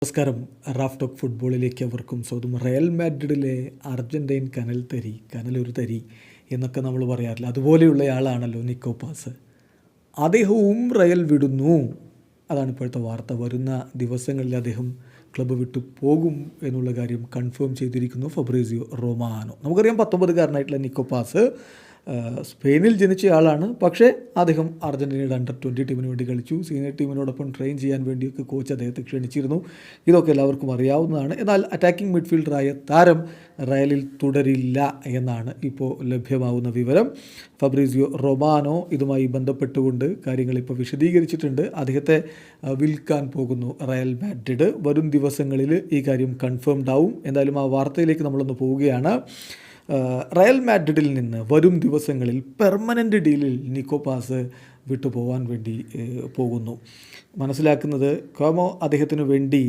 നമസ്കാരം. Raf talk ഫുട്ബോളിലേക്ക് അവർക്കും സ്വാഗതം. റയൽ മാഡ്രിഡിലെ അർജൻറ്റൈൻ കനലൊരു തരി എന്നൊക്കെ നമ്മൾ പറയാറില്ല, അതുപോലെയുള്ളയാളാണല്ലോ നിക്കോ പാസ്. അദ്ദേഹവും റയൽ വിടുന്നു, അതാണ് ഇപ്പോഴത്തെ വാർത്ത. വരുന്ന ദിവസങ്ങളിൽ അദ്ദേഹം ക്ലബ്ബ് വിട്ടു പോകും എന്നുള്ള കാര്യം കൺഫേം ചെയ്തിരിക്കുന്നു ഫബ്രീസിയോ റൊമാനോ. നമുക്കറിയാം, 19കാരനായിട്ടുള്ള നിക്കോ പാസ് സ്പെയിനിൽ ജനിച്ചയാളാണ്. പക്ഷേ അദ്ദേഹം അർജൻറ്റീനയുടെ അണ്ടർ-20 ടീമിന് വേണ്ടി കളിച്ചു. സീനിയർ ടീമിനോടൊപ്പം ട്രെയിൻ ചെയ്യാൻ വേണ്ടിയൊക്കെ കോച്ച് അദ്ദേഹത്തെ ക്ഷണിച്ചിരുന്നു. ഇതൊക്കെ എല്ലാവർക്കും അറിയാവുന്നതാണ്. എന്നാൽ അറ്റാക്കിംഗ് മിഡ്ഫീൽഡറായ താരം റയലിൽ തുടരില്ല എന്നാണ് ഇപ്പോൾ ലഭ്യമാവുന്ന വിവരം. ഫബ്രീസിയോ റൊമാനോ ഇതുമായി ബന്ധപ്പെട്ടുകൊണ്ട് കാര്യങ്ങൾ ഇപ്പോൾ വിശദീകരിച്ചിട്ടുണ്ട്. അദ്ദേഹത്തെ വിൽക്കാൻ പോകുന്നു റയൽ മാഡ്രിഡ്. വരും ദിവസങ്ങളിൽ ഈ കാര്യം കൺഫേംഡ് ആവും. എന്തായാലും ആ വാർത്തയിലേക്ക് നമ്മളൊന്ന് പോവുകയാണ്. റയൽ മാഡ്രിഡിൽ നിന്ന് വരും ദിവസങ്ങളിൽ പെർമനൻ്റ് ഡീലിൽ നിക്കോ പാസ് വിട്ടുപോകാൻ വേണ്ടി പോകുന്നു. മനസ്സിലാക്കുന്നത്, കോമോ അദ്ദേഹത്തിന് വേണ്ടി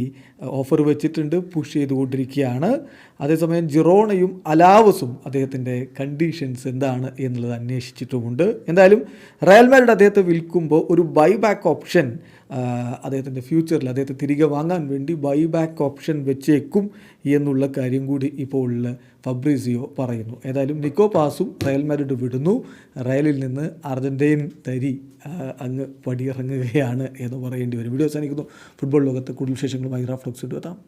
ഓഫർ വെച്ചിട്ടുണ്ട്, പുഷ് ചെയ്തുകൊണ്ടിരിക്കുകയാണ്. അതേസമയം ജിറോണയും അലാവസും അദ്ദേഹത്തിൻ്റെ കണ്ടീഷൻസ് എന്താണ് എന്നുള്ളത് അന്വേഷിച്ചിട്ടുമുണ്ട്. എന്തായാലും റയൽ മാഡ്രിഡ് അദ്ദേഹത്തെ വിൽക്കുമ്പോൾ ഒരു ബൈബാക്ക് ഓപ്ഷൻ അദ്ദേഹത്തിൻ്റെ ഫ്യൂച്ചറിൽ അദ്ദേഹത്തെ തിരികെ വാങ്ങാൻ വേണ്ടി ബൈബാക്ക് ഓപ്ഷൻ വെച്ചേക്കും എന്നുള്ള കാര്യം കൂടി ഇപ്പോൾ ഫബ്രീസിയോ പറയുന്നു. ഏതായാലും നിക്കോ പാസും റയൽ മാഡ്രിഡ് വിടുന്നു. റയലിൽ നിന്ന് അർജൻറ്റൈൻ തരി അങ്ങ് പടിയിറങ്ങുകയാണ് എന്ന് പറയേണ്ടി വരും. വീഡിയോ അവസാനിക്കുന്നു. ഫുട്ബോൾ ലോകത്ത് കൂടുതൽ വിശേഷങ്ങളുമായി റാഫ് ടോക്സ് എത്താം.